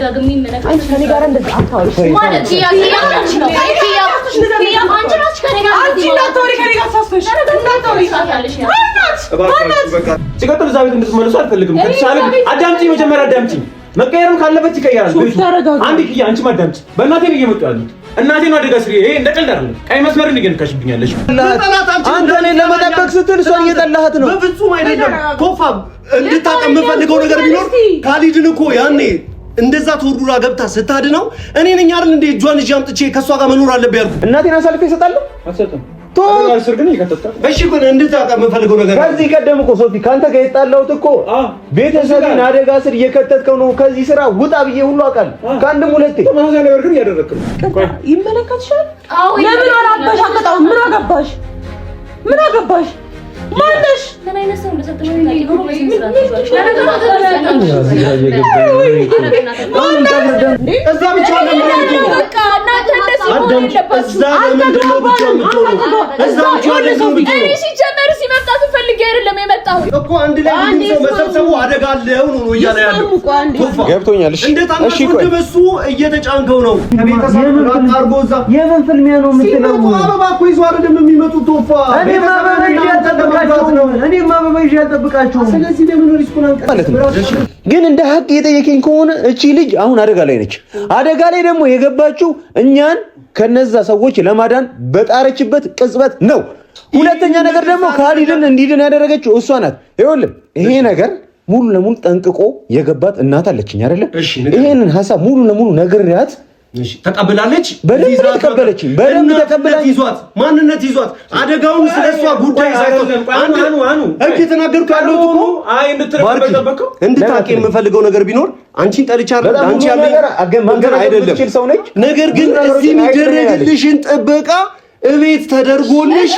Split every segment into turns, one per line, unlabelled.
ደጋግሜ መነካት
አንቺ ከኔ ጋር እንደዛ አታውሪሽ
ማለት ያ አንቺ ነው አንቺ ናች ከኔ ጋር
አንቺ እንዳትወሪ ከኔ ጋር ሳስተሽ እንዳትወሪ ሳታለሽ ያ
በቃ ሲቀጥል እዛ ቤት እንድትመለሱ አልፈልግም። ከተቻለ አዳምጪኝ፣ መጀመሪያ አዳምጪኝ። መቀየርም ካለበት ይቀየራል። አንዴ ክያ አንቺ ማዳምጪ። በእናቴ ነው እየመጡ ያሉት። እናቴ ነው አደጋ ስሪ። ይሄ እንደ ቀልድ አይደለም። ቀይ መስመር እንገንካሽብኛለሽ።
አንተ እኔን ለመጠበቅ ስትል እሷን እየጠላሃት ነው።
በፍጹም አይደለም። ቶፋ እንድታውቅ የምፈልገው ነገር ቢኖር ካሊድን እኮ ያኔ እንደዛ ተወርውራ ገብታ ስታድነው እኔ ነኝ አይደል እንደ እጇን ይዤ አምጥቼ ከሷ ጋር መኖር አለብኝ ያልኩት።
እናቴን አሳልፌ እሰጣለሁ?
አትሰጥም።
አስር ግን ይከተታል።
እሺ ግን እንድታውቅ የምፈልገው ነገር
ከዚህ ቀደም እኮ ሶፊ ካንተ ጋር የጣላሁት እኮ ቤተሰብን አደጋ ስር እየከተትከው ነው። ከዚህ ስራ ውጣ ብዬ ሁሉ አውቃለሁ። ከአንድም ሁለቴ
ተማሳሳይ ነገር ግን እያደረግክ ነው።
ይመለከትሻል። ለምን አላባሽ አቀጣው? ምን አገባሽ? ምን አገባሽ? ማነሽ?
ምን አይነት ሰው እንደሰጠሽ ነው?
እዛ ብቻ ነው
በቃ እናንተ እንደዚህ ሆነ የለባችሁ።
እዛ ለምንድን ነው ብቻ የምትሆነው? እዛ ብቻ ነው
እኔ ሲጀመር ሲመጣት ፈልጌ አይደለም የመጣሁት
እኮ አንድ ላይ ሰው መሰብሰቡ አደጋ አለው ነው እያለ ያለው።
ገብቶኛል። እሺ
እሺ ቆይ በሱ እየተጫንከው ነው። ከቤተሰብ አርጎ እዛ
የምን ፍልሚያ ነው የምትለው?
አበባ እኮ ይዞ አይደለም የሚመጡት ቶፋ።
እኔማ አበባ ይዤ አልጠብቃቸውም።
ስለዚህ ለምን ሪስኩን አንቀር
ማለት ነው። ግን እንደ ሀቅ የጠየቀኝ ከሆነ እቺ ልጅ አሁን አደጋ ላይ ነች። አደጋ ላይ ደግሞ የገባችው እኛን ከነዛ ሰዎች ለማዳን በጣረችበት ቅጽበት ነው። ሁለተኛ ነገር ደግሞ ካሊድን እንዲድን ያደረገችው እሷ ናት። ይኸውልህ ይሄ ነገር ሙሉ ለሙሉ ጠንቅቆ የገባት እናት አለችኝ አይደለ? ይሄንን ሀሳብ ሙሉ ለሙሉ ነግሬያት
ተቀበላለች።
በደንብ ተቀበለች። በደንብ ተቀበለች።
ይዟት ማንነት ይዟት አደጋውን ስለሷ ጉዳይ ሳይሆን አኑ እየተናገርኩ ያለው እኮ አይ እንድትረበቀው እንድታቂ የምፈልገው ነገር ቢኖር አንቺን ጠልቻለሁ። አንቺ ያለኝ መንገር አይደለም። ነገር ግን እዚህ የሚደረግልሽን ጥበቃ እቤት ተደርጎልሽ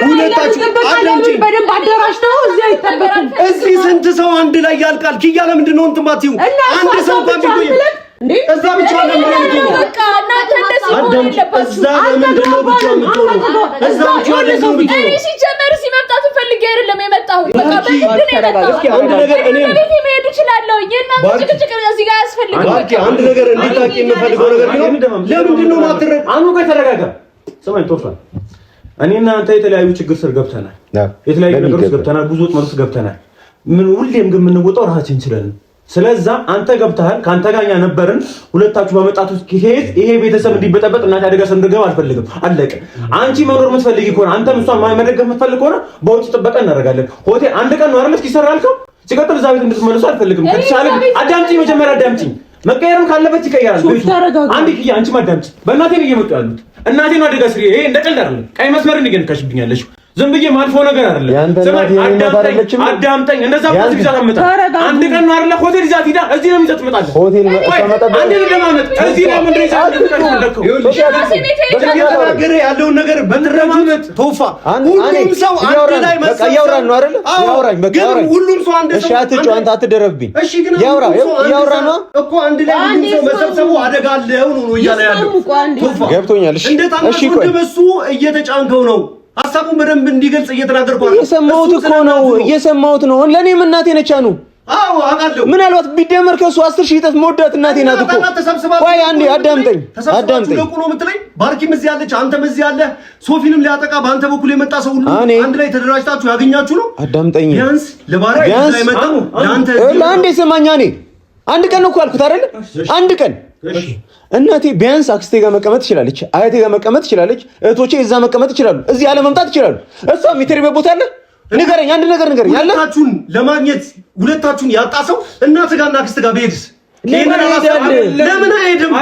ሁለታችሁ አዳምጪኝ።
በደንብ አደራጅተው እዚህ አይተበኩም።
እዚህ ስንት ሰው አንድ ላይ ያልቃል። ኪያ ለምንድን ነው እንትን ማትይው? አንድ ሰው ባቢቆይ እዛ ብቻ ነው የምትሆነው።
በቃ እናንተ እንደዚህ ሆነ የለባችሁ።
እዛ ለምንድን ነው ብቻ የምትሆነው? እዛ ብቻ ነው የምትሆነው።
እኔ ሲጀመር ሲመጣት ፈልጌ አይደለም የመጣሁት። በቃ በእንትን የመጣሁት
አንድ ነገር እኔ
ቤቴ መሄድ እችላለሁ። የእናንተ ጭቅጭቅ እዚህ ጋር አያስፈልግም።
ባቂ አንድ ነገር እንድታቂ የምፈልገው ነገር ቢኖር ለምንድን ነው ማትረግ? አኑ ጋር ተረጋጋ። ሰማኝ ቶፋ፣ እኔና አንተ የተለያዩ ችግር ስር ገብተናል። የተለያዩ ነገሮች ገብተናል። ብዙ ወጥመድ ውስጥ ገብተናል። ምን ሁሌም ግን የምንወጣው ራሳችን እንችላለን። ስለዛ አንተ ገብተሃል፣ ካንተ ጋር እኛ ነበርን። ሁለታችሁ በመጣቱ ኬዝ ይሄ ቤተሰብ እንዲበጠበጥ እናት አደጋ ስር እንድገባ አልፈልግም። አለቀ። አንቺ መኖር የምትፈልጊ ከሆነ አንተም እሷን መደገፍ የምትፈልግ ከሆነ በውጭ ጥበቃ እናደርጋለን። ሆቴል አንድ ቀን ነው አይደል እስኪሰራ ያልከው? ሲቀጥል እዛ ቤት እንድትመለሱ አልፈልግም። ከተቻለ አዳምጪኝ፣ መጀመሪያ አዳምጪኝ። መቀየርም ካለበት ይቀየራል። አንድ ክያ አንቺ ማዳምጪ። በእናቴ ነው እየመጡ ያሉት። እናቴ ነው አደጋ ስሪ። ይሄ እንደ ቀልድ አይደለም። ቀይ መስመር እንገንካሽብኛለሽ። ዝም ብዬ ማልፎ ነገር አይደለም። አዳምጠኝ። እንደዛ ፖዚቲቭ ይዛት አመጣ። አንድ ቀን ነው አይደል ሆቴል ይዛት ሂዳ እዚህ ነው የሚዘጥ መጣለ
ሆቴል ተመጣጣ
አንድ ለማመጥ እዚህ ነው ምን ይዛት ተከለከው እየተናገረ ያለውን ነገር በትረማመጥ ቶፋ ሁሉም ሰው አንድ ላይ
በቃ ያወራን ነው አይደል? ያወራኝ በቃ ያወራኝ።
ሁሉም ሰው አንድ ሰው
እሺ፣ አትጩ አንተ አትደረብኝ። ያወራ ነው
እኮ አንድ ላይ ሁሉም ሰው መሰብሰቡ አደጋ አለው ነው እያለ ያለው ቶፋ።
ገብቶኛል። እሺ ቆይ
በሱ እየተጫንከው ነው። ሐሳቡን በደንብ እንዲገልጽ እየተናገርኩ ነው።
እየሰማሁት ነው። ለኔም እናቴ ነች አኑ።
አዎ አውቃለሁ።
ምናልባት ቢደመር ከሱ 10 ሺህ እጥፍ መወዳት እናቴ ናት እኮ። ቆይ አንዴ አዳምጠኝ።
ለቁ ነው የምትለኝ? ባርኪም እዚህ ያለች አንተም እዚህ ያለ ሶፊንም ሊያጠቃ በአንተ በኩል የመጣ ሰው ሁሉ አንድ ላይ ተደራጅታችሁ ያገኛችሁ ነው።
አዳምጠኝ።
ቢያንስ ለባርኪ ላይ መጣ ለአንተ
ለአንዴ ስማኛ። እኔ አንድ ቀን ነው እኮ ያልኩት አይደል? አንድ ቀን እናቴ ቢያንስ አክስቴ ጋር መቀመጥ ትችላለች፣ አያቴ ጋር መቀመጥ ትችላለች፣ እህቶቼ እዛ መቀመጥ ይችላሉ፣ እዚህ ያለ መምጣት ይችላሉ። እሷ የሚተሪበት ቦታ አለ። ንገረኝ፣ አንድ ነገር ንገረኝ። ያለ
ሁለታችሁን ለማግኘት ሁለታችሁን ያጣ ሰው እናትህ ጋርና አክስት ጋር ቢሄድስ? ለምን አይሄድም?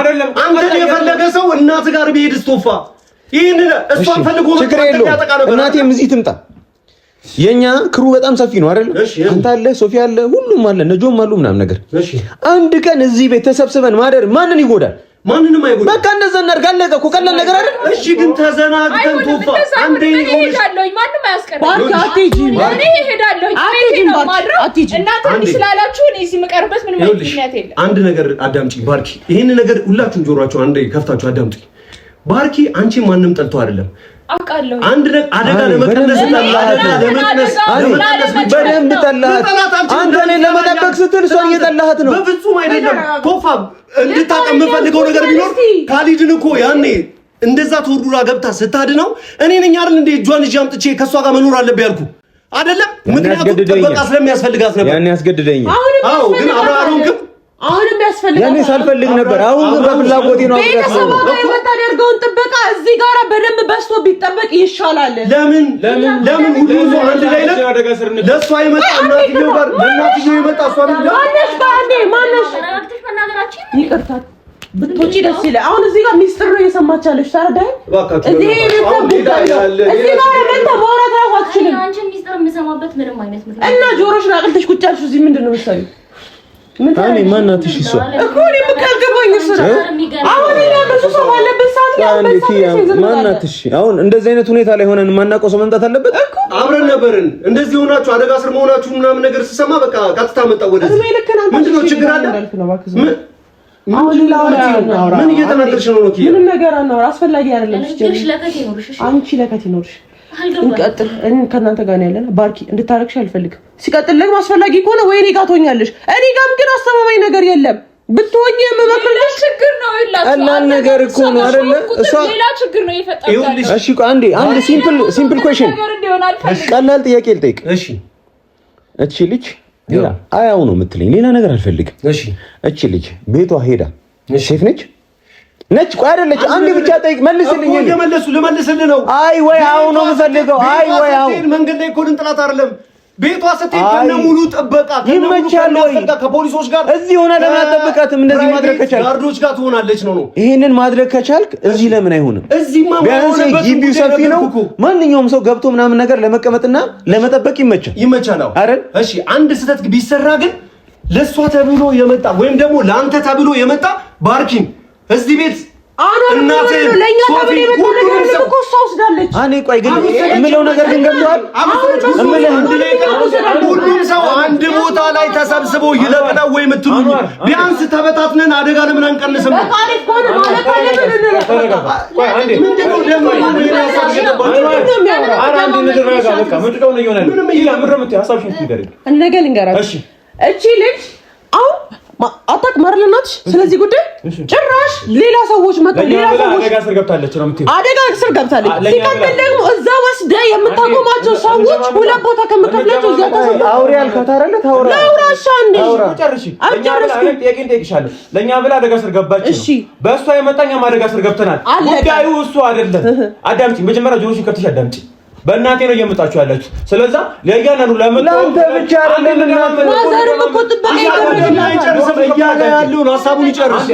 አንተ የፈለገ ሰው እናትህ ጋር ቢሄድስ? ቶፋ ይሄን እሷን ፈልጎ
ያጠቃ ነበር። እናቴም እዚህ ትምጣ። የኛ ክሩ በጣም ሰፊ ነው አይደል? አንተ አለ፣ ሶፊያ አለ፣ ሁሉም አለ፣ ነጆም አሉ ምናምን ነገር። አንድ ቀን እዚህ ቤት ተሰብስበን ማደር ማንን ይጎዳል?
ማንንም አይጎዳም።
በቃ እንደዛ እናድርግ። አለቀ እኮ ቀላል ነገር አይደል?
እሺ ግን ተዘናግተን ቶፋ አንዴ
ሄዳለሁ። ማንንም አያስቀርም። ባርካ አትሂጂ። እኔ ሄዳለሁ። እናንተ እንዲህ ስላላችሁ እኔ እዚህ የምቀርበት ምንም ምክንያት የለም።
አንድ ነገር አዳምጪኝ ባርኪ። ይሄን ነገር ሁላችሁም ጆሮአችሁ አንዴ ከፍታችሁ አዳምጪኝ። ባርኪ አንቺ ማንንም ጠልቶ አይደለም።
አውቃለሁ።
አንድ አደጋ ለመቀነስ
በደንብ ጠላሃት። አንተ እኔን ለመጠበቅ ስትል እሷን እየጠላሃት ነው።
በፍጹም አይደለም። ቶፋ እንድታውቅ የምፈልገው ነገር ቢኖር ካሊድን እኮ ያኔ እንደዛ ተወርዱራ ገብታ ስታድነው እኔ ነኝ አይደል እንደ እጇን ይዤ አምጥቼ ከሷ ጋር መኖር አለብኝ ያልኩ አይደለም። ምክንያቱም ጥበቃ ስለሚያስፈልጋት ነበር።
ያኔ ያስገድደኝ።
አዎ ግን አብራሩን ግን
አሁንም ያስፈልጋል።
ያኔ ሳልፈልግ ነበር። አሁን ግን በፍላጎቴ ነው።
ቤተሰቡ ጋር የምታደርገውን ጥበቃ እዚህ ጋር በደንብ በስቶ ቢጠበቅ ይሻላል።
ለምን ሁሉ ሰው አንድ ላይ ለእሷ የመጣ እናትየው ጋር ለእናትየው የመጣ እሷ
ማነሽ ከአንዴ ማነሽ ይቅርታ ብትወጪ ደስ ይላል። አሁን እዚህ ጋር ሚስጥር ነው እየሰማች ያለሽ። ታረዳኝ እዚህ ጋር መጣ ማውራት ነው አትችልም።
አንቺ ሚስጥር የምሰማበት ምንም አይነት ምክንያት
እና ጆሮሽን አቅልተሽ ቁጭ ያልሽው እዚህ ምንድን ነው የምትሰሪው?
እኔ ማናትሽ እሷ
እኮ እኔ የምከልገባኝ እሱ ነው። አሁን እኔ ብዙ ሰው ባለበት ሰዓት ላይ
ማናትሽ አሁን እንደዚህ አይነት ሁኔታ ላይ ሆነን የማናውቀው ሰው መምጣት አለበት እኮ።
አብረን ነበርን እንደዚህ ሆናችሁ አደጋ ስር መሆናችሁ ምናምን ነገር ስሰማ በቃ ቀጥታ መጣ ወደዚህ። ምንድነው ችግር አለ?
አሁን
ምን እየተናገርሽ ነው?
ምንም ነገር አናወራ። አስፈላጊ አይደለም። አንቺ ለከት ይኖርሽ እንቀጥል። እኔ ከእናንተ ጋር ነው ያለና ባርኪ እንድታረክሽ አልፈልግም። ሲቀጥል ደግሞ አስፈላጊ ከሆነ ወይ እኔ ጋር ትሆኛለሽ። እኔ ጋርም ግን አስተማማኝ ነገር የለም። ብትሆኚ የምመክርልሽ ችግር ነው ይላል።
ቀላል ነገር እኮ ነው አይደለ? እሷ
ሌላ ችግር ነው የፈጠረው።
እሺ አንድ ሲምፕል ኩዌስችን ቀላል ጥያቄ ልጠይቅ።
እሺ
እቺ ልጅ አያው ነው የምትለኝ፣ ሌላ ነገር አልፈልግም።
እሺ እቺ
ልጅ ቤቷ ሄዳ ሴፍ ነች? ቆይ አይደለች። አንድ ብቻ ጠይቅ፣ መልስልኝ።
ልመልስልህ ነው።
አይ ወይ አሁን ነው የምፈልገው። አይ ወይ አሁን
መንገድ ላይ እኮ ልንጥላት አይደለም። ቤቷ ስትሄድ ከነሙሉ ጥበቃ
ይመቻል ወይ
ከፖሊሶች ጋር
እዚህ ሆነ ለምን አትጠብቃትም? እንደዚህ ማድረግ ከቻልክ
ጋርዶች ጋር ትሆናለች ነው።
ይሄንን ማድረግ ከቻልክ እዚህ ለምን አይሆንም?
እዚህማ
ግቢው ሰፊ ነው። ማንኛውም ሰው ገብቶ ምናምን ነገር ለመቀመጥና ለመጠበቅ ይመቻል አይደል?
እሺ አንድ ስህተት ቢሰራ ግን ለሷ ተብሎ የመጣ ወይም ደግሞ ለአንተ ተብሎ የመጣ ባርኪን እዚህ ቤት እናቴ
ለኛ ተብሎ የመጣ እኮ ሰው ወስዳለች።
እኔ ቆይ ግን የምለው ነገር ግን ገብቷል።
ሁሉም ሰው አንድ ቦታ ላይ ተሰብስቦ ይለቅለው ወይ የምትሉኝ ቢያንስ ተበታትነን አደጋ ለምን አንቀንስም?
እቺ ልጅ አሁን አታውቅም አይደል እናትሽ? ስለዚህ ጉዳይ ጭራሽ ሌላ ሰዎች መጥተው ሌላ ሰዎች
አደጋ ስር ገብታለች ነው የምትይው?
አደጋ ስር ገብታለች። ሲቀጥል ደግሞ እዛ ወስደ የምታቆማቸው ሰዎች ሁለት ቦታ ከምከፍላቸው እዚያ ተሰማ
አውሪ ያልካት አይደለ?
ታውራሻ እንዴ?
ጨርሺ። ጥያቄን ጠይቅሻለሁ። ለኛ ብላ አደጋ ስር ገባች።
እሺ
በእሷ የመጣኛም አደጋ ስር ገብተናል። ጉዳዩ እሱ አይደለም። አዳምጪ፣ መጀመሪያ ጆሮሽን ከፍተሽ አዳምጪ። በእናቴ ነው እየመጣችሁ ያላችሁ። ስለዚህ ለያናኑ
ለአንተ ብቻ አይደለም እናንተ
ማዘርም እኮ ጥበቃ
ያለውን ሀሳቡን ይጨርስ።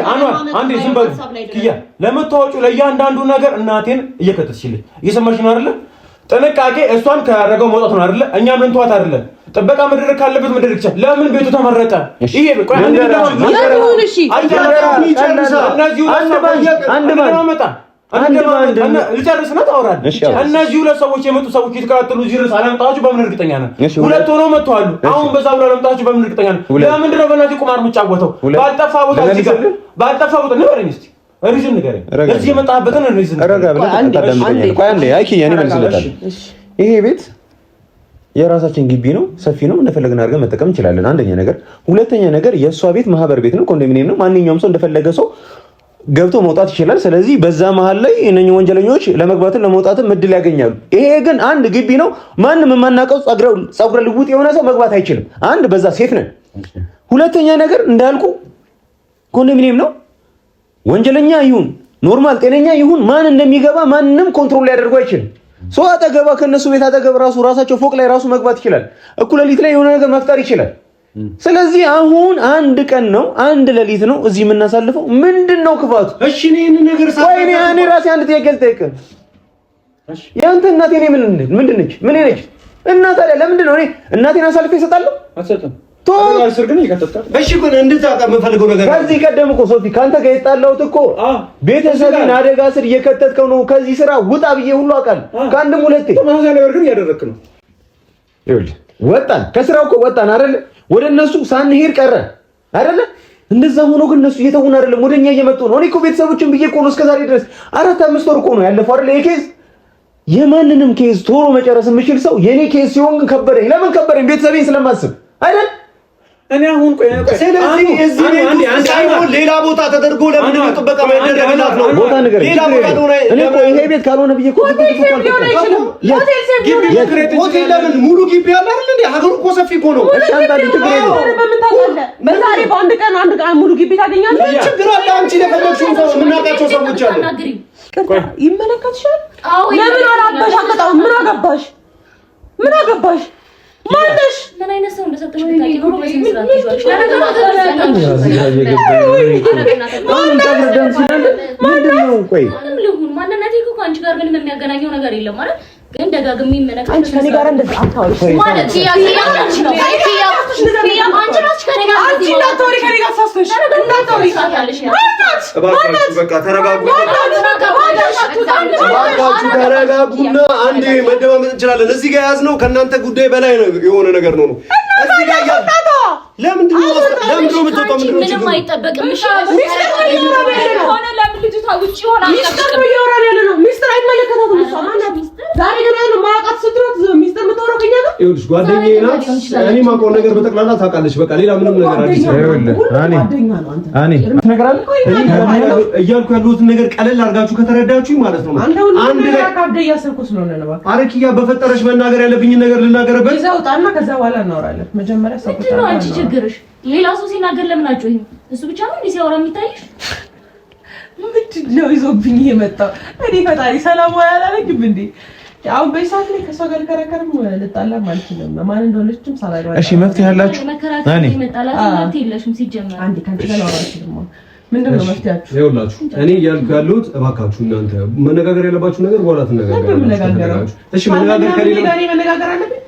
አንዴ ዝም በል ኪያ። ለምታወጩ ለእያንዳንዱ ነገር እናቴን እየከተትሽልኝ እየሰማሽ ነው አይደለ? ጥንቃቄ እሷን ካደረገው መውጣት ነው አይደለ? እኛም ልንተዋት አይደለ? ጥበቃ መድረክ ካለበት መድረክ ይቻላል። ለምን ቤቱ ተመረጠ? ይሄ ቆይ አንድ
ያሉን እሺ
ልጨርስ ነው ታወራለህ። እነዚህ ሁለት ሰዎች የመጡ ሰዎች የተከታተሉ እዚህ ድረስ አለመጣችሁ በምን እርግጠኛ ነን? ሁለት ሆነው መጥተዋል። አሁን በዛ ብሎ አለመጣችሁ በምን እርግጠኛ ነን? ለምንድን ነው በእናትህ ቁማር የምጫወተው? ባልጠፋ ቦታ እዚህ ጋር ባልጠፋ ቦታ ንገረኝ እስኪ ሪዝን ንገረኝ። እዚህ የመጣህበትን ሪዝን
ይሄ ቤት የራሳችን ግቢ ነው፣ ሰፊ ነው፣ እንደፈለግን አድርገን መጠቀም እንችላለን። አንደኛ ነገር። ሁለተኛ ነገር የእሷ ቤት ማህበር ቤት ነው፣ ኮንዶሚኒየም ነው። ማንኛውም ሰው እንደፈለገ ሰው ገብቶ መውጣት ይችላል። ስለዚህ በዛ መሃል ላይ እነኚህ ወንጀለኞች ለመግባትን ለመውጣትም እድል ያገኛሉ። ይሄ ግን አንድ ግቢ ነው። ማንም የማናውቀው ጸጉረ ልውጥ የሆነ ሰው መግባት አይችልም። አንድ በዛ ሴፍ ነን። ሁለተኛ ነገር እንዳልኩ ኮንዶሚኒየም ነው። ወንጀለኛ ይሁን ኖርማል ጤነኛ ይሁን ማን እንደሚገባ ማንም ኮንትሮል ሊያደርጉ አይችልም። ሰው አጠገባ ከነሱ ቤት አጠገብ ራሳቸው ፎቅ ላይ ራሱ መግባት ይችላል። እኩለ ሌሊት ላይ የሆነ ነገር መፍጠር ይችላል። ስለዚህ አሁን አንድ ቀን ነው አንድ ሌሊት ነው እዚህ የምናሳልፈው። ምንድነው ክፋቱ?
እሺ እኔ ነገር
እኔ ራሴ አንድ ጥያቄ ልጠይቅ። እሺ ያንተ እናቴ ምንድነች? ምን ነች? እና ታዲያ ለምንድን ነው እኔ እናቴን አሳልፌ እሰጣለሁ?
አትሰጥም። ስር ግን ይከተታል። እሺ ግን እንድታውቃ የምፈልገው ነገር
ከዚህ ቀደም እኮ ሶፊ ካንተ ጋር የጣላሁት እኮ ቤተሰብን አደጋ ስር እየከተትከው ነው። ከዚህ ስራ ውጣ ብዬ ሁሉ አውቃለሁ። ከአንድም ሁለቴ
ተመሳሳይ ነገር ግን እያደረክ ነው።
ይኸውልህ ወጣን፣ ከስራው እኮ ወጣን አይደል? ወደ እነሱ ሳንሄድ ቀረ አይደለ? እንደዛ ሆኖ ግን እነሱ እየተውን አይደለም ወደኛ እየመጡ ነው። እኔ እኮ ቤተሰቦችን ብዬ እኮ ነው እስከዛሬ ድረስ 4-5 ወር እኮ ነው ያለፈው አይደል? የኬዝ የማንንም ኬዝ ቶሎ መጨረስ የምችል ሰው የኔ ኬዝ ሲሆን ግን ከበደኝ። ለምን ከበደኝ? ቤተሰቤን ስለማስብ አይደል?
እኔ አሁን ቆይ
ስለዚህ እዚህ ሳይሆን ሌላ ቦታ ተደርጎ ለምን ነው ጥበቃ ማይደረግላት ነው? ቦታ ነገር ሌላ ቦታ ነው። እኔ ቆይ ይሄ ቤት ካልሆነ ብዬ እኮ ሆቴል ለምን ሙሉ ግቢ ያለ አይደል እንዴ? ሀገሩ እኮ ሰፊ እኮ ነው። እሺ አንተ ችግር የለውም።
በዛሬ በአንድ ቀን ሙሉ ግቢ ታገኛለህ።
ችግር አለ። አንቺ ለፈለግሽው ሰው የምናውቃቸው ሰዎች አሉ።
ይመለከትሻል። ለምን አላባሽ አቀጣው? ምን አገባሽ? ምን አገባሽ? ማነሽ?
ምን አይነት ሰው እንደሰጠሽ ታውቂ ነው? በስንት ሰዓት ይዟልሽ? ማንነቴ እኮ ከአንቺ ጋር ምንም የሚያገናኘው ነገር የለም ማለት ግን ደጋግሜ መነካከል
አንቺ ከኔ ጋር እንደዛ አታውሪሽ
ማለት አንቺ ነው አንቺ ራስሽ ከኔ ጋር
አንቺ እንዳታወሪ ከኔ ጋር ሳስተሽ እንዳታወሪ ሳታለሽ
እባካችሁ በቃ ተረጋጉ። ተረጋጉና አንዴ መደማመጥ እንችላለን። እዚህ ጋር ያዝነው ከእናንተ ጉዳይ በላይ ነው የሆነ ነገር ነው። እዚህ ጋር ለምንድን ነው የምትወጣው?
ምንም አይጠበቅም። እሺ ሆነ ለምን ልጅቷ ውጪ ሆነ
ሚስጥር ነው እያወራን ያለ ነው። ሚስጥር አይመለከታትም። እሷ ማናት? ዛሬ ግን ነው ማውቃት ስትሮት ሚስጥር የምታወራው ከኛ ጋር
ይኸውልሽ፣ ጓደኛዬ ናት። እኔ የማውቀው ነገር በጠቅላላ ታውቃለች። በቃ ሌላ ምንም ነገር አዲስ እኔ እያልኩ ያለሁትን ነገር ቀለል አድርጋችሁ ከተረዳችሁኝ ማለት ነው።
አንድ ላይ ካደ እያሰብኩ ስለሆነ ነው። በቃ
አረኪያ በፈጠረሽ መናገር ያለብኝን ነገር ልናገርበት
ይዘው ጣና ከዛ በኋላ እናወራለን። መጀመሪያ ሰብታ
ነው አንቺ ችግርሽ። ሌላ ሰው ሲናገር ለምን አጮኝ? እሱ ብቻ ነው እንዴ ሲያወራ የሚታይሽ?
ምንድን ነው ይዞብኝ የመጣው? እኔ ፈጣሪ ሰላም አላለኝም እንዴ? ያው በይሳት ላይ ከሷ ጋር ከረከርም ልጣላም አልችልም። ማን እንደሆነችም ሳላውቅ።
እሺ መፍትሄ ያላችሁ
እኔ መጣላት መፍትሄ የለሽም ሲጀመር።
አንዴ ካንቺ ጋር አልችልም። ምንድነው መፍትሄያችሁ?
ይኸውላችሁ እኔ እያልኩ ያለሁት እባካችሁ እናንተ መነጋገር ያለባችሁ ነገር በኋላ ትነጋገራላችሁ። እሺ መነጋገር ከሌለ
መነጋገር አለብኝ።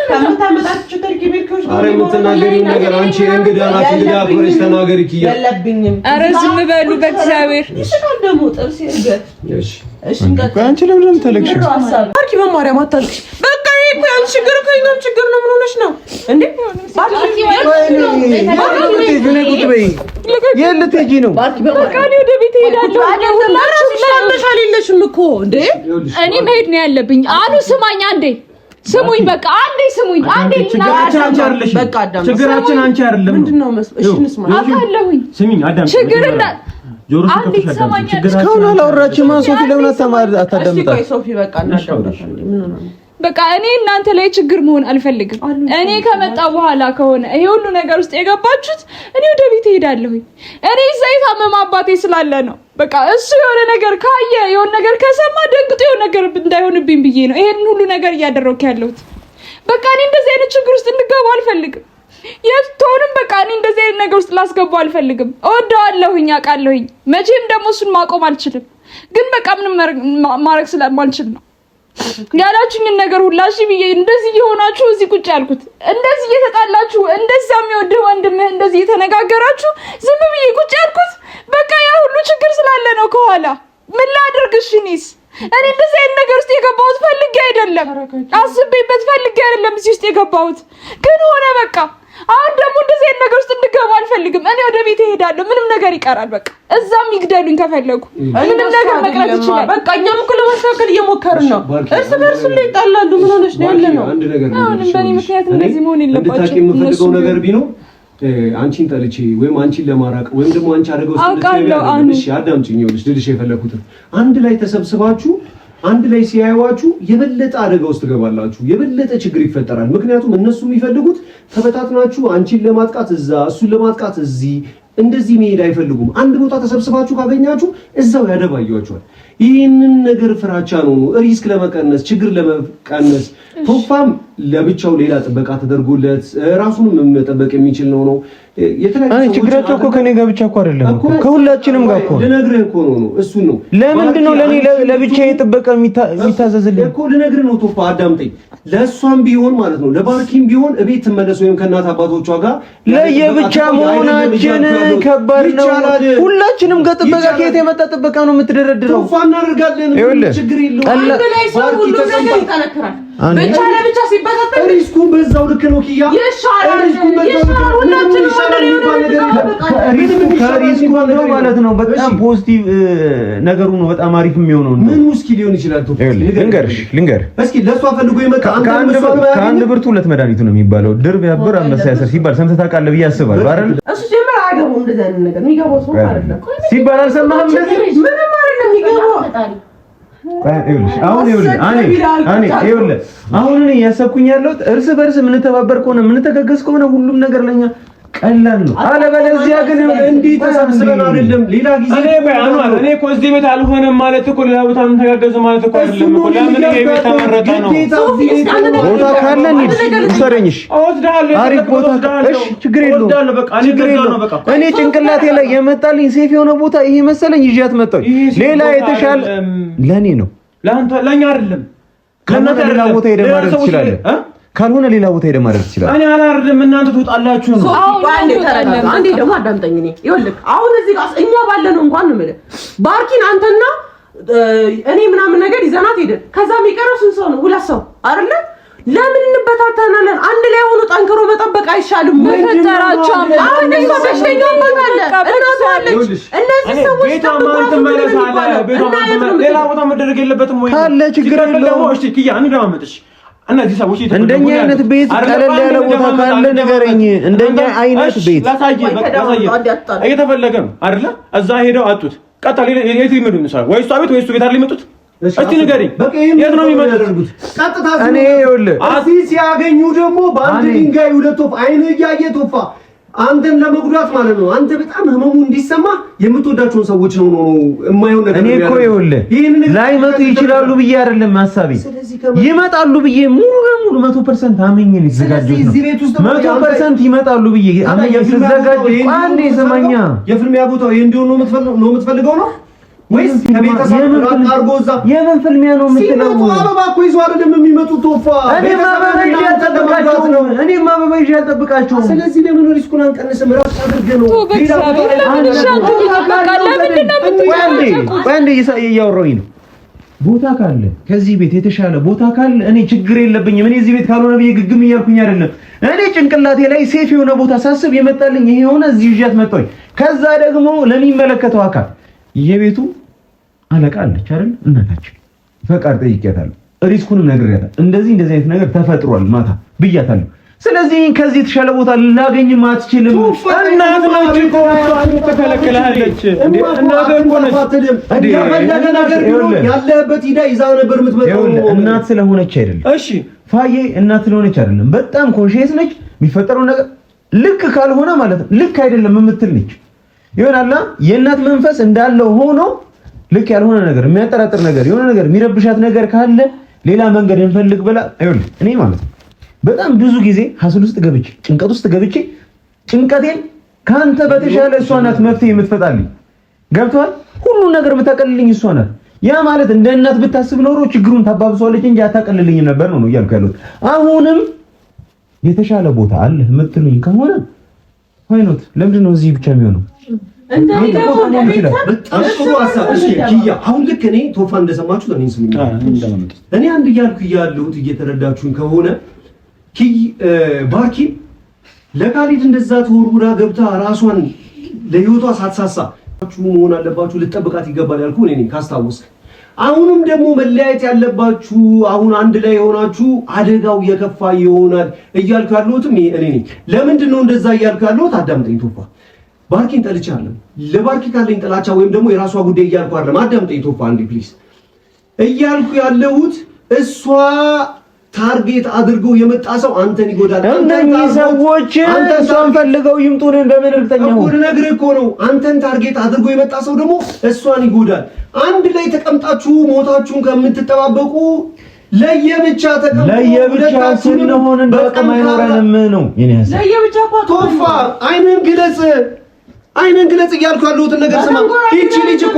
ከምታመጣችሁ ተርኪቤርኮች
አረ የምትናገሪው ነገር አንቺ እንግዳ ናት። እንግዳ አክብረሽ ተናገሪ። ኪያ
የለብኝም።
አረ ዝም በሉ በእግዚአብሔር።
እሺ ደግሞ ጥርስ ይርገጥ።
እሺ
እሺ አንቺ ለምን ተለክሽ?
ባርኪ በማርያም አታልቅሽ። በቃ ይሄ እኮ ያንቺ ችግር እኮ የእኛም ችግር ነው። ምን ሆነሽ ነው እንዴ? ባርኪ
ልትሄጂ ነው?
በቃ እኔ ወደ ቤት እሄዳለሁ።
አልሄድሽም እኮ እንዴ?
እኔ መሄድ ነው ያለብኝ። አሉ ስማኝ አንዴ ስሙኝ፣ በቃ አንዴ ስሙኝ። አንዴ
ችግራችን አንቺ አይደለሽም።
በቃ አዳም
ችግራችን አንቺ አይደለም።
ምንድነው? እሺ እንስማ።
አውቃለሁኝ።
ስሚኝ አዳም
ችግር እንዳ
ጆሮሽ ከፈሻለሽ
እስካሁን አላወራችም። ሶፊ ለምን አታዳምጣት?
እሺ ቆይ ሶፊ በቃ እናዳምጣት። ምን ሆነ?
በቃ እኔ እናንተ ላይ ችግር መሆን አልፈልግም። እኔ ከመጣ በኋላ ከሆነ ይሄ ሁሉ ነገር ውስጥ የገባችሁት እኔ ወደ ቤት እሄዳለሁኝ። እኔ እዛ የታመመ አባቴ ስላለ ነው። በቃ እሱ የሆነ ነገር ካየ የሆነ ነገር ከሰማ ደንግጦ የሆነ ነገር እንዳይሆንብኝ ብዬ ነው ይሄን ሁሉ ነገር እያደረኩ ያለሁት። በቃ እኔ እንደዚህ አይነት ችግር ውስጥ እንድገባ አልፈልግም። የትቶንም በቃ እኔ እንደዚህ አይነት ነገር ውስጥ ላስገባው አልፈልግም። እወደዋለሁኝ፣ አውቃለሁኝ። መቼም ደግሞ እሱን ማቆም አልችልም። ግን በቃ ምንም ማድረግ ስለማልችል ነው ያላችሁኝን ነገር ሁላ እሺ ብዬ እንደዚህ እየሆናችሁ እዚህ ቁጭ ያልኩት። እንደዚህ እየተጣላችሁ እንደዛ የሚወድህ ወንድምህ እንደዚህ እየተነጋገራችሁ ዝም ብዬ ቁጭ ያልኩት በቃ ያ ሁሉ ችግር ስላለ ነው ከኋላ። ምን ላድርግሽ? እኔስ እኔ እንደዚህ አይነት ነገር ውስጥ የገባሁት ፈልጌ አይደለም፣ አስቤበት ፈልጌ አይደለም እዚህ ውስጥ የገባሁት። ግን ሆነ በቃ። አሁን ደግሞ እንደዚህ አይነት ነገር ውስጥ እንድገባ አልፈልግም። እኔ ወደ ቤት እሄዳለሁ። ምንም ነገር ይቀራል። በቃ እዛም ይግደሉኝ ከፈለጉ። ምንም ነገር መቅረት ይችላል።
በቃ እኛም እኮ ለማስተካከል እየሞከርን ነው። እርስ በርሱ ላይ ይጣላሉ። ምን ሆነሽ ነው ያለ ነው?
አንድ ነገር ነው።
አሁንም በእኔ ምክንያት እንደዚህ መሆን የለባቸውም።
እንድታቂ የምፈልገው ነገር ቢኖር አንቺን ጠልቼ ወይም አንቺን ለማራቅ ወይም ደግሞ አንቺ አደረገው ስለዚህ አዳምጪኝ። ይኸውልሽ ልልሽ የፈለኩት አንድ ላይ ተሰብስባችሁ አንድ ላይ ሲያዩዋችሁ የበለጠ አደጋ ውስጥ ትገባላችሁ። የበለጠ ችግር ይፈጠራል። ምክንያቱም እነሱ የሚፈልጉት ተበታትናችሁ አንቺን ለማጥቃት እዛ እሱን ለማጥቃት እዚህ እንደዚህ መሄድ አይፈልጉም። አንድ ቦታ ተሰብስባችሁ ካገኛችሁ እዛው ያደባያችኋል። ይህንን ነገር ፍራቻ ነው። ሪስክ ለመቀነስ ችግር ለመቀነስ ቶፋም ለብቻው ሌላ ጥበቃ ተደርጎለት ራሱንም መጠበቅ የሚችል ነው።
አይ ችግራቸው እኮ ከኔ ጋር ብቻ እኮ አይደለም እኮ ከሁላችንም ጋር እኮ ልነግርህ እኮ ነው። እሱን ነው ለምንድን ነው ለኔ ለብቻዬ ጥበቃ የሚታዘዝልኝ እኮ ልነግርህ ነው። ቶፋ አዳምጠኝ። ለእሷም ቢሆን ማለት ነው ለባርኪም ቢሆን እቤት ትመለስ ወይም ከእናት አባቶቿ ጋር ለየብቻ መሆናችን ከባድ ነው። ሁላችንም ጋር ጥበቃ ከየት የመጣ ጥበቃ ነው የምትደረድረው? ቶፋ እናደርጋለን። ችግር የለውም።
አንድ ላይ ሰው ሁሉ ነገር ይጠነክራል። ብቻ ለብቻ ሲበታተን
ሪስኩን በዛው ልክ ነው ኪያ
ይሻላል ሁላችንም
ከሪስኩ ነው ማለት ነው። በጣም ፖዚቲቭ ነገሩ ነው በጣም አሪፍ የሚሆነው ነው።
ምን ውስኪ ሊሆን ይችላል?
ልንገርሽ
እስኪ ለሷ ፈልጎ ይመጣ
ከአንድ ብርቱ ሁለት መድኃኒቱ ነው የሚባለው። ድር ቢያብር አንበሳ ያስር ሲባል ሰምተህ ታውቃለህ ብዬ አስባለሁ አይደል?
እሱ ጀምር አያገባውም እንደዛ አይነት ነገር የሚገባው ሰው አይደለም
ሲባል አልሰማህም? እንደዚህ
ምንም አይደለም የሚገባው።
አሁን እኔ እያሰብኩኝ ያለሁት እርስ በርስ የምንተባበር ከሆነ የምንተጋገዝ ከሆነ ሁሉም ነገር ለኛ ቀላል ነው። አለበለዚያ ግን
እንዲህ ተሰብስበን አይደለም ሌላ ጊዜ
እኔ እኮ እዚህ ቤት አልሆነም ማለት እኮ ሌላ ቦታ የምንተጋገዝ ማለት እኮ አይደለም እኮ። ለምን ይሄ ቤት ተመረጠ ነው?
ቦታ ካለ እንሂድ፣ ውሰደኝ። እሺ አሪፍ ቦታ እሺ፣ ችግር የለውም። እኔ ጭንቅላቴ ላይ የመጣልኝ ሴፍ የሆነ ቦታ ይሄ መሰለኝ ይዣት መጣሁ። ሌላ የተሻለ ለኔ ነው፣
ለኛ አይደለም።
ከእናንተ ሌላ ቦታ ሄደህ ማድረግ ትችላለህ። ካልሆነ ሌላ ቦታ ሄደህ ማድረግ ትችላለህ።
እኔ አላርድም፣ እናንተ ትወጣላችሁ ነው።
አንዴ ደግሞ አዳምጠኝ። ይኸውልህ አሁን እዚህ ጋር እኛ ባለነው እንኳን ነው የምልህ ባርኪን አንተና እኔ ምናምን ነገር ይዘናት ሄደን ከዛ የሚቀረው ስንት ሰው ነው? ሁለት ሰው አይደለ? ለምን እንበታተናለን? አንድ ላይ ሆኖ ጠንክሮ መጠበቅ አይሻልም?
መፈጠራቸው
አሁን ደግሞ በሽተኛ አባታለ እናቷለች። እነዚህ ሰዎች
ሌላ ቦታ መደረግ የለበትም ወይ?
ካለ ችግር የለውም።
እሺ ኪያ እንደማመጥሽ እነዚህ ሰዎች
እንደኛ አይነት ቤት ቀለል ያለ ቦታ ካለ ንገረኝ። እንደኛ አይነት ቤት
እየተፈለገ ነው አይደለ? እዛ ሄደው አጡት። ቀጣ የት ይመዱ ነው? ወይ እሷ ቤት ወይ እሱ ቤት አይደል የሚመጡት? እስቲ ንገረኝ፣ የት ነው የሚመጡት?
ቀጥታ
እኔ ይኸውልህ
እዚህ ሲያገኙ ደግሞ በአንድ ድንጋይ ሁለት ወፍ አይን እያየ ቶፋ አንተን ለመጉዳት ማለት ነው። አንተ በጣም ህመሙ እንዲሰማ የምትወዳቸውን ሰዎች ነው የማይሆን ነገር።
እኔ እኮ ይኸውልህ ላይመጡ ይችላሉ ብዬ አይደለም ሐሳቤ፣ ይመጣሉ ብዬ ሙሉ ለሙሉ 100% አመኘ ነው የተዘጋጀሁት ነው። 100% ይመጣሉ ብዬ አመኘ ተዘጋጀ። አንዴ ሰማኛ
የፍልሚያ ቦታው ይሄ እንዲሆን ነው የምትፈልገው ነው ወይስ ከቤተሰብ ራቅ አድርጎ እዛ
የምን ፍልሚያ ነው የምትለው?
አበባ እኮ ይዞ አይደለም የሚመጡት ቶፋ።
እኔም አበባ ይዤ አልጠብቃቸውም።
ስለዚህ ለምን ሪስኩን አንቀንስም? ራስ አድርገህ ነው
እያወራሁኝ ነው። ቦታ ካለ ከዚህ ቤት የተሻለ ቦታ ካለ እኔ ችግር የለብኝም። እኔ እዚህ ቤት ካልሆነ ብዬ ግግም እያልኩኝ አይደለም። እኔ ጭንቅላቴ ላይ ሴፍ የሆነ ቦታ ሳስብ የመጣልኝ ይሄ ሆነ። እዚህ ይዣት መጣሁኝ። ከዛ ደግሞ ለሚመለከተው አካል የቤቱ አለቃ አለች አይደል? እናታችን ፈቃድ ጠይቄያታለሁ። ሪስኩንም ነግሬያታለሁ። እንደዚህ አይነት ነገር ተፈጥሯል ማታ ብያታለሁ። ስለዚህ ከዚህ የተሻለ ቦታ ላገኝም አትችልም።
እናት ነች እኮ ተከለከለች። እናት እኮ ነች።
ያለህበት ሂዳ ይዛ ነበር የምትመጣው።
እናት ስለሆነች አይደለም።
እሺ
ፋዬ እናት ስለሆነች አይደለም። በጣም ኮንሺየስ ነች። የሚፈጠረው ነገር ልክ ካልሆነ ማለት ነው ልክ አይደለም የምትል ነች። ይሆናል የእናት መንፈስ እንዳለው ሆኖ ልክ ያልሆነ ነገር የሚያጠራጥር ነገር የሆነ ነገር የሚረብሻት ነገር ካለ ሌላ መንገድ እንፈልግ ብላ አይወልም። እኔ ማለት ነው በጣም ብዙ ጊዜ ሀስል ውስጥ ገብቼ ጭንቀት ውስጥ ገብቼ ጭንቀቴን ካንተ በተሻለ እሷ ናት መፍትሄ የምትፈጣልኝ። ገብቷል? ሁሉ ነገር የምታቀልልኝ እሷ ናት። ያ ማለት እንደ እናት ብታስብ ኖሮ ችግሩን ታባብሰዋለች እንጂ አታቀልልኝም ነበር ነው እያልኩ ያለሁት። አሁንም የተሻለ ቦታ አለ የምትሉኝ ከሆነ ፋይኖት ለምንድን ነው እዚህ ብቻ የሚሆነው?
አሁን ልክ እኔ ቶፋ እንደሰማችሁ ለኔ ስሙ እኔ አንድ እያልኩ ያለሁት እየተረዳችሁኝ ከሆነ ባርኪ ለካሊድ እንደዛ ተወርውራ ገብታ ራሷን ለህይወቷ ሳትሳሳ መሆን አለባችሁ፣ ልትጠብቃት ይገባል ያልኩ እኔ ነኝ ካስታወስክ። አሁንም ደግሞ መለያየት ያለባችሁ አሁን አንድ ላይ የሆናችሁ አደጋው የከፋ ይሆናል እያልኩ ያለሁትም እኔ ነኝ። ለምንድን ነው እንደዛ እያልኩ ያለሁት? አዳምጠኝ ቶፋ። ባርኪን ጠልቻለሁ። ለባርኪ ካለኝ ጥላቻ ወይም ደግሞ የራሷ ጉዳይ እያልኩ አይደለም። አዳምጠኝ ቶፋ አንዴ ፕሊዝ። እያልኩ ያለሁት እሷ ታርጌት አድርጎ የመጣ ሰው አንተን ይጎዳል።
እነኚህ ሰዎች እሷን ፈልገው ይምጡን እንደምን እርግጠኛ ነው?
ነግሬህ እኮ ነው። አንተን ታርጌት አድርጎ የመጣ ሰው ደግሞ እሷን ይጎዳል። አንድ ላይ ተቀምጣችሁ ሞታችሁን ከምትጠባበቁ ለየብቻ ተቀምጡ።
ለየብቻ ስንሆን እንደቀም አይኖረንም ነው የኔ ሀሳብ።
ለየብቻ
ቶፋ አይንን ግለጽ እያልኩ ያለሁትን ነገር ስማ። ይቺ ልጅ እኮ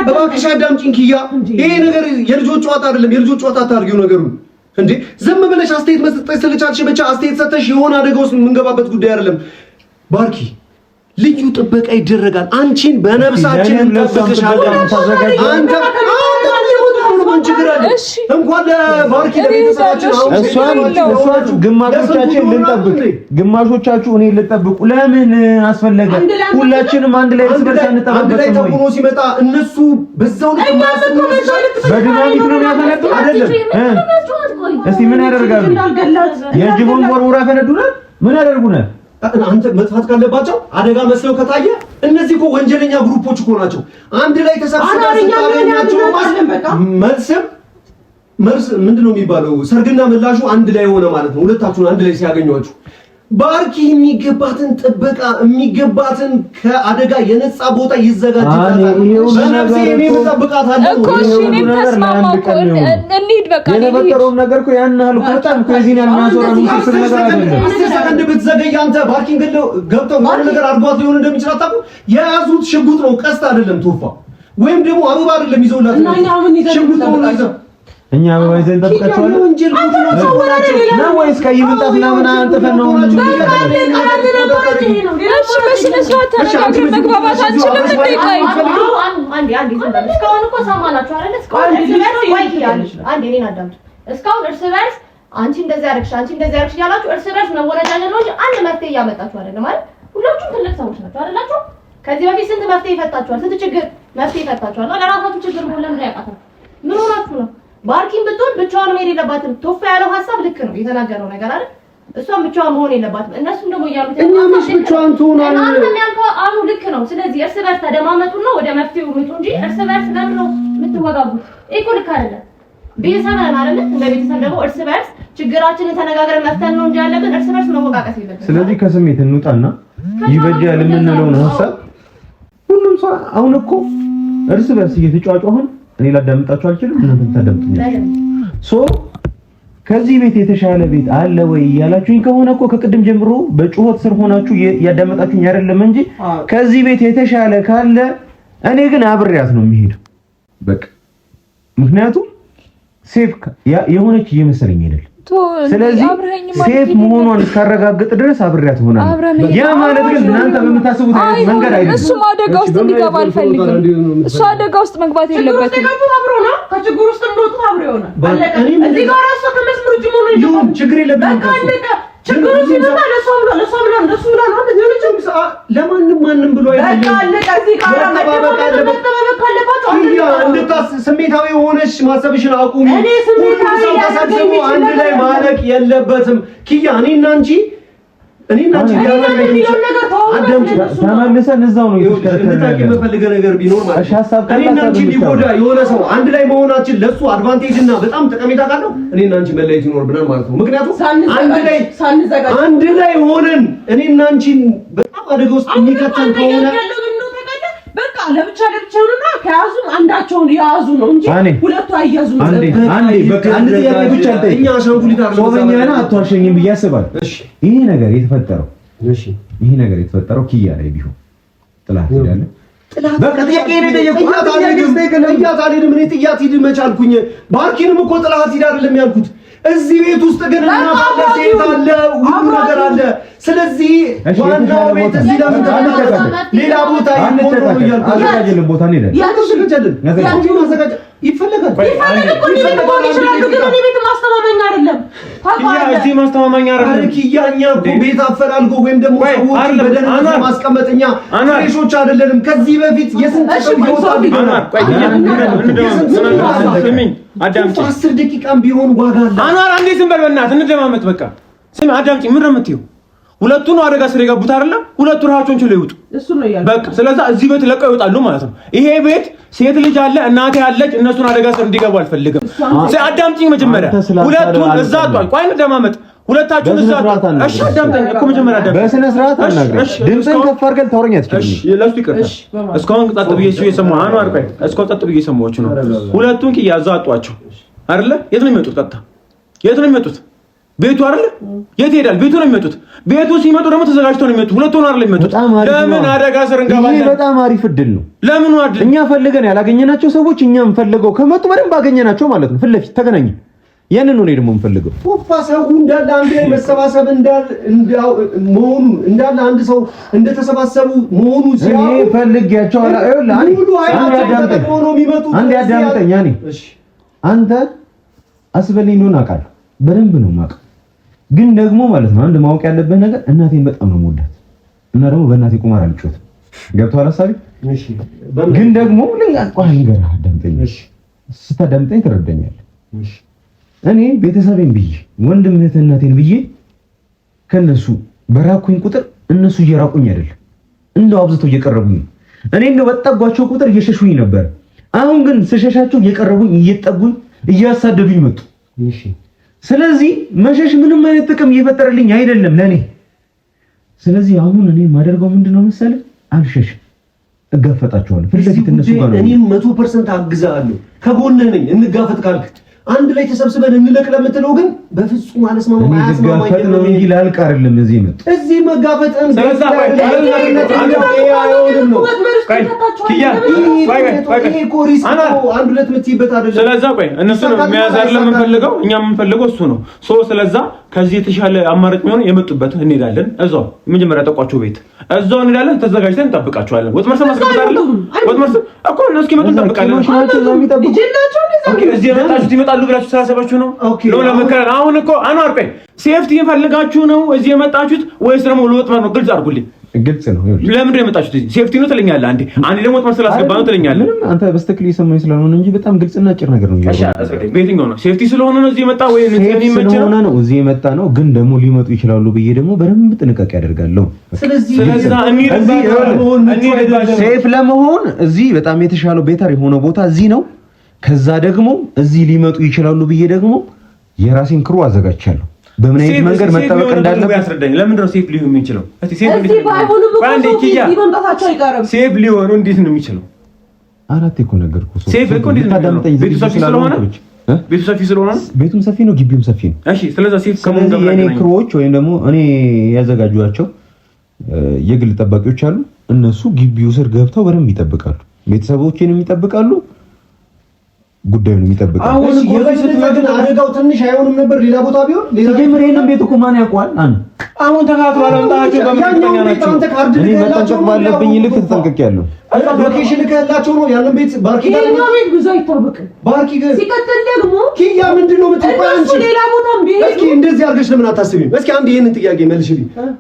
እባክሽ አዳምጪኝ ኪያ። ይሄ ነገር የልጆች ጨዋታ አይደለም። የልጆች ጨዋታ አታርጊው ነገሩን እንዴ። ዝም ብለሽ አስተያየት መስጠት ስለቻልሽ ብቻ አስተያየት ሰጥተሽ የሆነ አደጋ ውስጥ የምንገባበት ጉዳይ አይደለም። ባርኪ ልዩ ጥበቃ ይደረጋል። አንቺን በነፍሳችን እንጠብቅሻለን። አንቺ
ችግር አለ? እንኳን ለባርኪ ለቤተሰባችን እሷን ግማሾቻችን ልንጠብቅ ግማሾቻችሁ እኔ ልጠብቁ ለምን አስፈለገ? ሁላችንም አንድ ላይ እርስ አንድ ላይ ተቆኖ ሲመጣ እነሱ በዛው በድናሚት ነው ያፈነዱ አይደለም። እስቲ ምን ያደርጋሉ? የጅቦን ወርውራ ያፈነዱናል። ምን ያደርጉናል? አንተ መጥፋት ካለባቸው አደጋ መስለው ከታየ እነዚህ እኮ ወንጀለኛ ግሩፖች እኮ ናቸው። አንድ ላይ ተሰብስበው መልስ ምንድነው የሚባለው? ሰርግና ምላሹ አንድ ላይ ሆነ ማለት ነው። ሁለታችሁን አንድ ላይ ሲያገኟችሁ ባርኪ የሚገባትን ጥበቃ የሚገባትን ከአደጋ የነጻ ቦታ ይዘጋጅታል። በነፍሴ እኔ እጠብቃታለሁ
እኮ እሺ። እኔም ተስማማሁ እኮ እንሂድ በቃ።
የነበረውን ነገር እኮ ያን ያህል በጣም ከዚህን ያልማሶራ ሙስር ነገር አይደለም።
እስቲ ሰከንድ ብትዘገይ አንተ ባርኪን ገብተው የሆነ ነገር አድርጓት ሊሆን እንደሚችል አታውቁም። የያዙት ሽጉጥ ነው፣ ቀስት አይደለም። ቶፋ ወይም ደግሞ አበባ አይደለም ይዘውላት ሽጉጥ ነው ይዘው
እኛ አበባ ይዘን እንጠብቃቸዋለን። ወንጀል ነው ወይስ ቀይ ምንጣፍ ምናምን አንጥፈን ነው?
እሺ በስነ ስርዓት ተነጋግረን መግባባት አንችልም እንዴ? ቆይ
እስካሁን እኮ ሰማናችሁ አይደል? እስካሁን እርስ በርስ አንቺ እንደዚህ አደረግሽ አንቺ እንደዚህ አደረግሽ እያላችሁ እርስ በርስ መወረጃጀት ነው እንጂ አንድ መፍትሄ እያመጣችሁ አይደለም ማለት። ሁላችሁም ትልቅ ሰዎች ናችሁ አይደላችሁ? ከዚህ በፊት ስንት መፍትሄ ይፈታችኋል፣ ስንት ችግር መፍትሄ ይፈታችኋል። ለራሳችሁ ችግር ሁሉ ምን ያውቃታል? ምን ሆናችሁ ነው? ባርኪን ብትሆን ብቻዋን መሄድ የለባትም። ቶፋ ያለው ሀሳብ ልክ ነው፣ የተናገረው ነገር አይደል? እሷም ብቻዋን መሆን የለባትም። እነሱም ደግሞ እያሉት
እኛም ብቻዋን ትሆናለች።
አንተም ያልከው አሁን ልክ ነው። ስለዚህ እርስ በርስ ተደማመጡና ወደ መፍትሄው ምጡ እንጂ እርስ በርስ ለምን ነው የምትወጋጉት? እኮ ልክ አይደለም። ቤተሰብ ነን አይደል? እንደ ቤተሰብ ደግሞ እርስ በርስ ችግራችንን ተነጋግረን መፍተን ነው እንጂ ያለብን እርስ በርስ መወቃቀስ የለብንም።
ስለዚህ ከስሜት እንውጣና ይበጃል የምንለውን ሀሳብ ሁሉም ሰው አሁን እኮ እርስ በርስ እየተጫጫሁን እኔ ላዳምጣችሁ አልችልም፣ እናንተ ታዳምጡኝ። ከዚህ ቤት የተሻለ ቤት አለ ወይ ያላችሁኝ ከሆነ እኮ ከቅድም ጀምሮ በጩኸት ስር ሆናችሁ ያዳመጣችሁኝ አይደለም እንጂ ከዚህ ቤት የተሻለ ካለ እኔ ግን አብሬያት ነው የሚሄደው። በቃ ምክንያቱም ሴፍ የሆነች እየመሰለኝ አይደል። ስለዚህ ሴፍ መሆኗን እስካረጋግጥ ድረስ አብሬያት ሆናለሁ። ያ ማለት ግን እናንተ በምታስቡት አይነት መንገድ አይደለም።
እሱ አደጋ ውስጥ እንዲገባ አልፈልግም። እሱ አደጋ ውስጥ መግባት የለበትም።
ከችግር ውስጥ እንደወጡ አብሮ ይሆናል። እዚህ ጋር ራሱ ከመስመር ውጭ መሆኑ ይሁን ችግር የለብንም። ችግሩ ሲመጣ ለሰው ብሎ እንደሱ ብሎ ነው እንደዚህ ነው። ለማንም ማንም ብሎ አይደለም። በቃ አለቀ። እዚህ ጋር መጠባበቅ ካለባችሁ እንድታስ ስሜታዊ ሆነሽ ማሰብሽን አቁሚ። እኔ ስሜታዊ ያሳሰቡ አንድ ላይ ማለቅ የለበትም። ኪያ እኔና አንቺ
ተመልሰን እዛው ነው
የተሽከረከረ የምፈልገው ነገር ቢኖር ማለት እኔና አንቺ ቢጎዳ የሆነ ሰው አንድ ላይ መሆናችን ለሱ አድቫንቴጅ እና በጣም ጠቀሜታ ካለው እኔና አንቺ መለየት ይኖርብናል ማለት ነው። ምክንያቱም አንድ ላይ ሆነን እኔና አንቺ በጣም አደጋ ውስጥ የሚከተል ከሆነ በቃ ለብቻ ሆነና ከያዙም አንዳቸውን ያዙ ነው እንጂ ሁለቱ አይያዙም።
አንዴ በቃ አንድ ጥያቄ ብቻ አልጠይቅ።
እኛ አሻንጉሊት አርገን
ሶመኛና አትዋሸኝም ብዬ አስባለሁ። ይሄ ነገር የተፈጠረው ኪያ ላይ ቢሆን ጥላት ይላል።
በቃ ጥያቄ ጥያት አልሄድም። እኔ ጥያት ሂድ መቻልኩኝ። ባርኪንም እኮ ጥላት ሂድ አይደለም ያልኩት። እዚህ ቤት ውስጥ ግን እና ሴት አለ፣ ሁሉ ነገር አለ። ስለዚህ ዋናው ቤት እዚህ ለምን ሌላ ቦታ
ያዘጋጀልን ቦታ ነው ይላል።
ያዘጋጀልን ይፈልጋል እኮ ቤት ማስተማመኛ አይደለም።
እዚህ ማስተማመኛ አይደለም።
ኪያኛ እኮ ቤት አፈላልጎ ወይም ደግሞ ሰዎች በደህንነት ማስቀመጥኛ ፍሬሾች አይደለንም። ከዚህ በፊት የስንት ሰው ይወጣል። አዳምጪ 10 ደቂቃም ቢሆን ዋጋ አለ።
አኗር አንዴ ዝም በል በእናትህ እንደማመጥ በቃ ስሚ፣ አዳምጪ። ምን ነው የምትይው? ሁለቱ ነው አደጋ ስር የገቡት አይደለም? ሁለቱ ራሳቸውን ችለው ይውጡ በቃ። ስለዚህ እዚህ ቤት ለቀው ይወጣሉ ማለት ነው። ይሄ ቤት ሴት ልጅ አለ፣ እናቴ አለች። እነሱን አደጋ ስር እንዲገቡ አልፈልግም። አዳምጪኝ መጀመሪያ። ሁለቱን እዛ አጥቷል። ቆይ እንደማመጥ ሁለታችሁን እዛ አጥቷል። እሺ አዳምጠኝ እኮ መጀመሪያ አዳምጠኝ።
በስነ ስርዓት አናግረኝ። ድምፅን ከፍ አድርገን ታወራኝ አትችልም።
እሺ ለሱ ይቅርታ። እስካሁን ጸጥ ብዬ እየሰማሁ አኗር ቆይ እስካሁን ጸጥ ብዬ እየሰማኋችሁ ነው። ሁለቱን ኪያ እዛ አጥቷቸው አይደለ? የት ነው የሚመጡት? ቀጥታ የት ነው የሚመጡት? ቤቱ አይደለ? የት ይሄዳል? ቤቱ ነው የሚመጡት። ቤቱ ሲመጡ ደግሞ ተዘጋጅተው ነው የሚመጡት። ሁለቱ ነው አይደል የሚመጡት? ለምን አደጋ ስር እንገባለን?
ይሄ በጣም አሪፍ እድል ነው።
ለምን አይደል?
እኛ ፈልገን ያላገኘናቸው ሰዎች እኛም ፈልገው ከመጡ በደንብ አገኘናቸው ማለት ነው። ፊት ለፊት ተገናኘን። ያንን ነው እኔ ደግሞ የምፈልገው።
ሰው እንዳለ አንድ ላይ መሰባሰብ መሆኑን እንዳለ አንድ ሰው እንደተሰባሰቡ መሆኑ ሲያው
እኔ ፈልጌያቸው አንድ ያዳምጠኝ። አንተ አስበልኝ ነው አውቃለሁ፣ በደንብ ነው የማውቀው። ግን ደግሞ ማለት ነው አንድ ማወቅ ያለብህ ነገር እናቴን በጣም ነው የምወዳት እና ደግሞ በእናቴ ቁማር አልጮትም። ገብቶሃል ሐሳቤ? እሺ። ግን ደግሞ ልንገርህ፣ አዳምጠኝ። እሺ። ስታዳምጠኝ ትረዳኛለህ። እሺ። እኔ ቤተሰቤን ብዬ ወንድም እህት እናቴን ብዬ ከነሱ በራኩኝ ቁጥር እነሱ እየራቁኝ አይደለም፣ እንደው አብዝተው እየቀረቡኝ። እኔ እንደው በጠጓቸው ቁጥር እየሸሹኝ ነበር። አሁን ግን ስሸሻቸው እየቀረቡኝ፣ እየጠጉኝ፣ እያሳደዱኝ መጡ። እሺ። ስለዚህ መሸሽ ምንም አይነት ጥቅም እየፈጠረልኝ አይደለም ለኔ። ስለዚህ አሁን እኔ የማደርገው ምንድነው መሰለህ? አልሸሽም፣ እጋፈጣቸዋለሁ። ፊት ለፊት እነሱ ጋር ነው።
እኔም 100% አግዛለሁ፣ ከጎንህ ነኝ። እንጋፈጥ ካልክ አንድ ላይ ተሰብስበን እንለቅ ለምትለው ግን በፍጹም አልስማማም።
አያስማማኝ ነው እንጂ ላልቅ አይደለም እዚህ መጣ።
እዚህ መጋፈጥን አንድ ሁለት የምትይበት አይደለም።
ስለዛ ቆይ እነሱ ነው የሚያዝ አይደለም የምንፈልገው፣ እኛ የምንፈልገው እሱ ነው። ስለዛ ከዚህ የተሻለ አማራጭ የሚሆን የመጡበት እንሄዳለን። እዛው መጀመሪያ ጠቋቸው ቤት እዛው እንሄዳለን። ተዘጋጅተን እንጠብቃቸዋለን። ወጥመርሰ ማስቀመጥ አይደለም ወጥመርሰ እኮ እነሱ እስኪመጡ እንጠብቃለን። እዚህ የመጣችሁት ይመጣሉ ብላችሁ ስላሰባችሁ ነው ለመከራ። አሁን እኮ አኗር ቆይ ሴፍቲ ፈልጋችሁ ነው እዚህ የመጣችሁት ወይስ ደግሞ ለወጥመር ነው? ግልጽ አድርጉልኝ።
ግልጽ ነው።
ለምንድን ነው የመጣችሁት? እዚህ ሴፍቲ ነው ትለኛለህ አንዴ ደግሞ ወጥመር ስላስገባ ነው ትለኛለህ።
አንተ በስተክል እየሰማኝ ስለሆነ እንጂ በጣም ግልጽና አጭር ነገር ነው።
እሺ በየትኛው ነው? ሴፍቲ ስለሆነ ነው እዚህ የመጣ ወይ
ስለሆነ ነው እዚህ የመጣ ነው? ግን ደግሞ ሊመጡ ይችላሉ ብዬ ደግሞ በደንብ ጥንቃቄ አደርጋለሁ።
ስለዚህ
ሴፍ ለመሆን እዚህ በጣም የተሻለው ቤተር የሆነ ቦታ እዚህ ነው። ከዛ ደግሞ እዚህ ሊመጡ ይችላሉ ብዬ ደግሞ የራሴን ክሩ አዘጋጅቻለሁ። በምን አይነት መንገድ መጠበቅ እንዳለበት
ያስረዳኝ። ለምንድን ነው ሴፍ ሊሆን የሚችለው?
ሴፍ ሊሆኑ
እንዴት ነው የሚችለው?
አራት እኮ ነገርኩህ።
ሴፍ እኮ እንዴት ነው? ቤቱ ሰፊ ስለሆነ
ቤቱም ሰፊ ነው፣ ግቢውም ሰፊ ነው።
እሺ፣ ስለዚህ ሴፍ ከመሆን ጋር
የኔ ክሩዎች ወይም ደግሞ እኔ ያዘጋጇቸው የግል ጠባቂዎች አሉ። እነሱ ግቢው ስር ገብተው በደንብ ይጠብቃሉ። ቤተሰቦቼንም ይጠብቃሉ። ጉዳዩን የሚጠብቀው
አሁን የበፊት አደጋው ትንሽ አይሆንም ነበር። ሌላ ቦታ ቢሆን ሌላ
ጀምር የለም። ቤት እኮ ማን ያውቀዋል?
አሁን ተካትሎ አለምጣቸው በመጠኛ ናቸው።
እኔ መጠንቀቅ ባለብኝ ልክ ተጠንቅቄያለሁ።
ሎኬሽን ልከላቸው ነው ያንን ቤት ባርኪ ጋር
ነው። ቤት ብዙ አይታወቅም።
ባርኪ ጋር
ሲቀጥል ደግሞ
ኪያ ምንድነው የምትባለው?
ሌላ ቦታም ቢሄድ
እስኪ እንደዚህ አድርገሽ ለምን አታስቢም? እስኪ አንድ ይሄንን ጥያቄ መልሽልኝ።